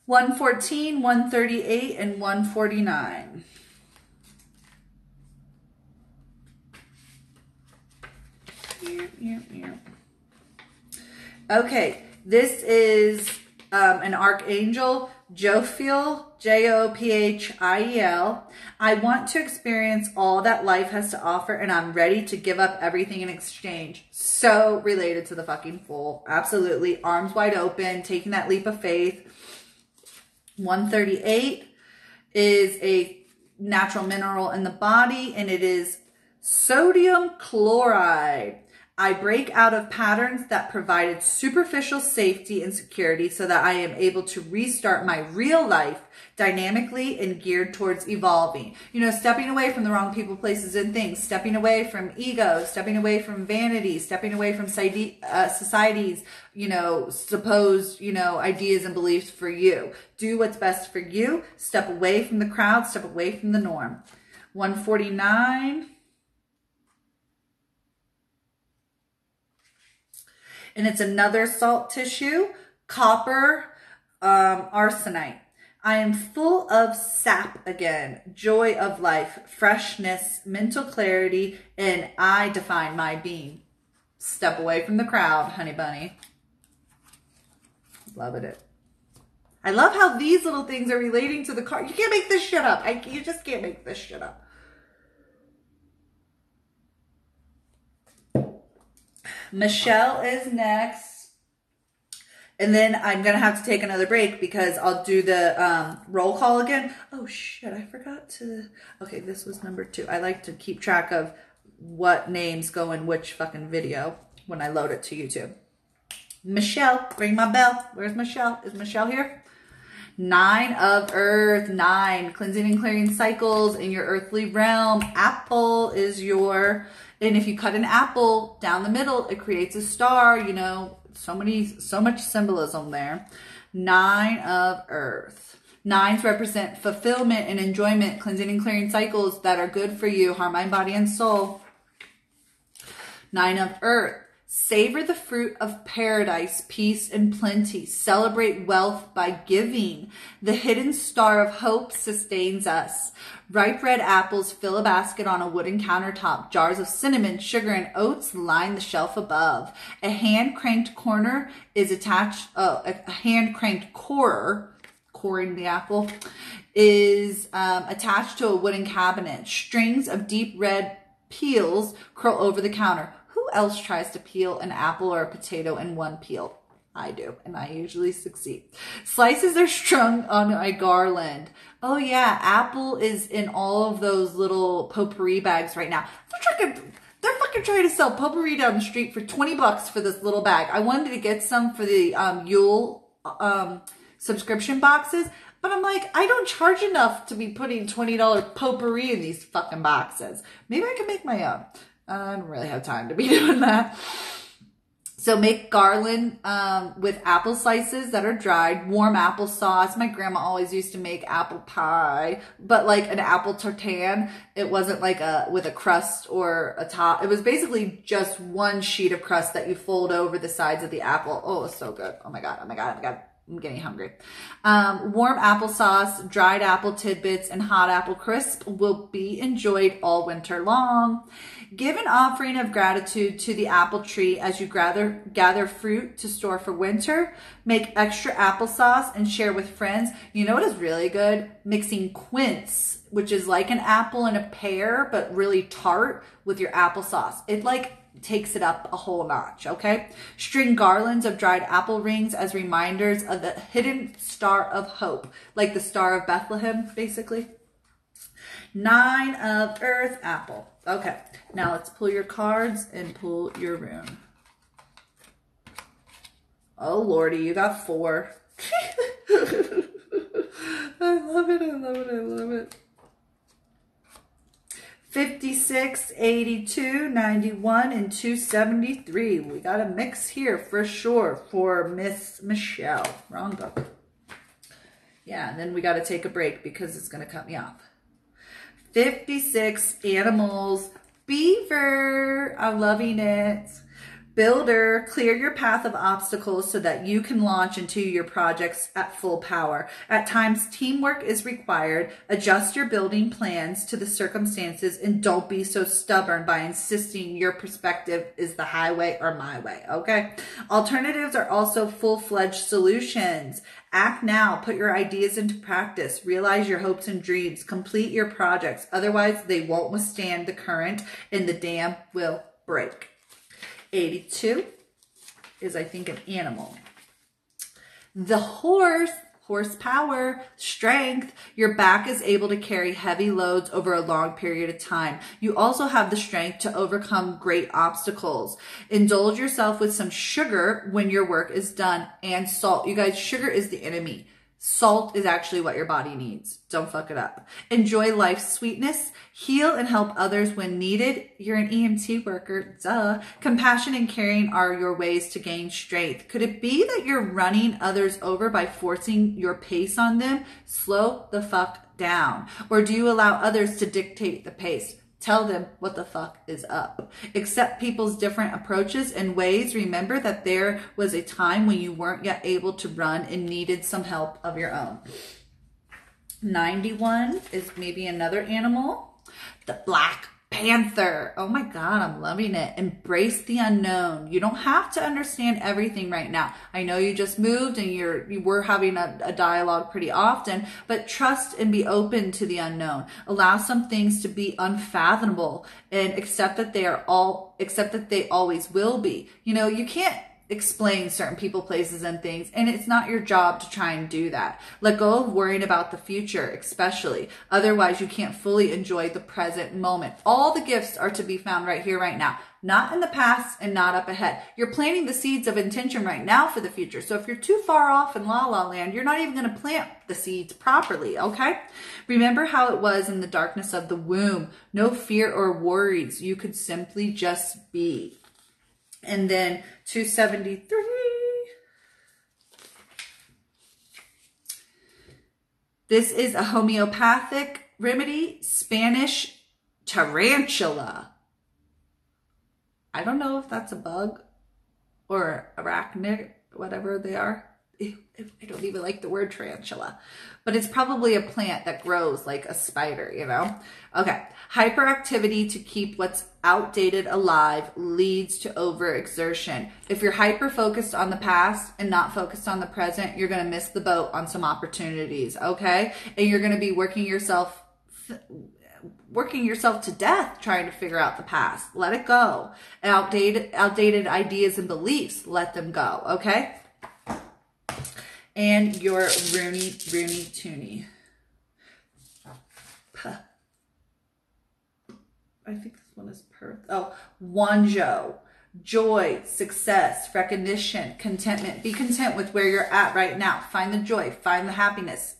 114, 138, and 149. Okay, this is an archangel, Jophiel, Jophiel. I want to experience all that life has to offer, and I'm ready to give up everything in exchange. So related to the fucking Fool. Absolutely. Arms wide open, taking that leap of faith. 138 is a natural mineral in the body, and it is sodium chloride. I break out of patterns that provided superficial safety and security so that I am able to restart my real life dynamically and geared towards evolving. You know, stepping away from the wrong people, places, and things, stepping away from ego, stepping away from vanity, stepping away from society's, you know, supposed, you know, ideas and beliefs for you. Do what's best for you. Step away from the crowd, step away from the norm. 149. And it's another salt tissue, copper, arsenite. I am full of sap again, joy of life, freshness, mental clarity, and I define my being. Step away from the crowd, honey bunny. Loving it. I love how these little things are relating to the card. You can't make this shit up. You just can't make this shit up. Michelle is next. And then I'm going to have to take another break because I'll do the roll call again. Oh, shit. I forgot to. Okay, this was number 2. I like to keep track of what names go in which fucking video when I load it to YouTube. Michelle, ring my bell. Where's Michelle? Is Michelle here? 9 of Earth. 9. Cleansing and clearing cycles in your earthly realm. Apple is your... And if you cut an apple down the middle, it creates a star, you know, so much symbolism there. 9 of Earth. 9s represent fulfillment and enjoyment, cleansing and clearing cycles that are good for you, heart, mind, body, and soul. 9 of Earth. Savor the fruit of paradise, peace, and plenty. Celebrate wealth by giving. The hidden star of hope sustains us. Ripe red apples fill a basket on a wooden countertop. Jars of cinnamon, sugar, and oats line the shelf above. A hand-cranked corner is attached, a hand-cranked corer, coring the apple, is attached to a wooden cabinet. Strings of deep red peels curl over the counter. Who else tries to peel an apple or a potato in one peel? I do, and I usually succeed. Slices are strung on a garland. Oh yeah, Apple is in all of those little potpourri bags right now. They're fucking trying to sell potpourri down the street for $20 for this little bag. I wanted to get some for the Yule subscription boxes, but I'm like, I don't charge enough to be putting $20 potpourri in these fucking boxes. Maybe I can make my own. I don't really have time to be doing that. So make garland with apple slices that are dried, warm applesauce. My grandma always used to make apple pie, but like an apple tartane. It wasn't like with a crust or a top. It was basically just one sheet of crust that you fold over the sides of the apple. Oh, it's so good. Oh my God. Oh my God. Oh my God. I'm getting hungry. Warm applesauce, dried apple tidbits, and hot apple crisp will be enjoyed all winter long. Give an offering of gratitude to the apple tree as you gather fruit to store for winter. Make extra applesauce and share with friends. You know what is really good? Mixing quince, which is like an apple and a pear, but really tart, with your applesauce. It like takes it up a whole notch, okay? String garlands of dried apple rings as reminders of the hidden star of hope, like the Star of Bethlehem, basically. 9 of Earth, apple. Okay, now let's pull your cards and pull your rune. Oh, Lordy, you got 4. I love it, I love it, I love it. 56, 82, 91, and 273. We got a mix here for sure for Miss Michelle. Wrong book. Yeah, and then we got to take a break because it's going to cut me off. 56, animals. Beaver. I'm loving it. Builder, clear your path of obstacles so that you can launch into your projects at full power. At times, teamwork is required. Adjust your building plans to the circumstances and don't be so stubborn by insisting your perspective is the highway or my way, okay? Alternatives are also full-fledged solutions. Act now. Put your ideas into practice. Realize your hopes and dreams. Complete your projects. Otherwise, they won't withstand the current and the dam will break. 82 is, I think, an animal. The horse. horsepower, strength. Your back is able to carry heavy loads over a long period of time. You also have the strength to overcome great obstacles. Indulge yourself with some sugar when your work is done, and salt. You guys, sugar is the enemy. Salt is actually what your body needs. Don't fuck it up. Enjoy life's sweetness. Heal and help others when needed. You're an EMT worker, duh. Compassion and caring are your ways to gain strength. Could it be that you're running others over by forcing your pace on them? Slow the fuck down. Or do you allow others to dictate the pace? Tell them what the fuck is up. Accept people's different approaches and ways. Remember that there was a time when you weren't yet able to run and needed some help of your own. 91 is maybe another animal. The Black Panther. Oh my God, I'm loving it. Embrace the unknown. You don't have to understand everything right now. I know you just moved and you were having a dialogue pretty often, but trust and be open to the unknown. Allow some things to be unfathomable and accept that they always will be. You know, you can't explain certain people, places, and things, and it's not your job to try and do that. Let go of worrying about the future, especially. Otherwise, you can't fully enjoy the present moment. All the gifts are to be found right here, right now, not in the past and not up ahead. You're planting the seeds of intention right now for the future. So if you're too far off in la la land, you're not even going to plant the seeds properly, okay? Remember how it was in the darkness of the womb. No fear or worries. You could simply just be. And then 273. This is a homeopathic remedy, Spanish tarantula. I don't know if that's a bug or arachnid, whatever they are. I don't even like the word tarantula, but it's probably a plant that grows like a spider, you know? Okay. Hyperactivity to keep what's outdated alive leads to overexertion. If you're hyper-focused on the past and not focused on the present, you're going to miss the boat on some opportunities, okay? And you're going to be working yourself to death trying to figure out the past. Let it go. Outdated ideas and beliefs, let them go, okay? And your Rooney Tooney. I think this one is Perth. Oh, Wanjo. Joy, success, recognition, contentment. Be content with where you're at right now. Find the joy. Find the happiness.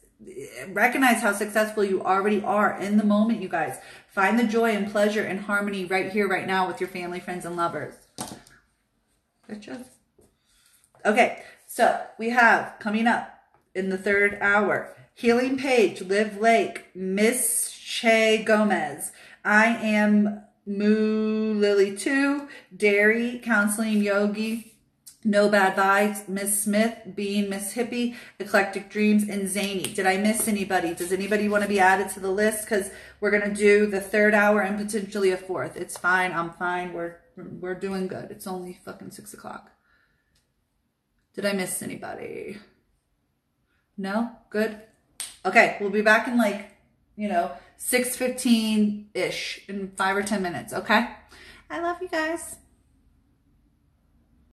Recognize how successful you already are in the moment, you guys. Find the joy and pleasure and harmony right here, right now with your family, friends, and lovers. Bitches. Okay. So we have coming up in the 3rd hour, Healing Page, Liv Lake, Miss Che Gomez. I am Moo Lily 2, Dairy, Counseling Yogi, No Bad Vibes, Miss Smith, Being Miss Hippie, Eclectic Dreams, and Zany. Did I miss anybody? Does anybody want to be added to the list? Because we're going to do the 3rd hour and potentially a 4th. It's fine. I'm fine. We're doing good. It's only fucking 6 o'clock. Did I miss anybody? No? Good? Okay, we'll be back in like, 6:15-ish in 5 or 10 minutes, okay? I love you guys.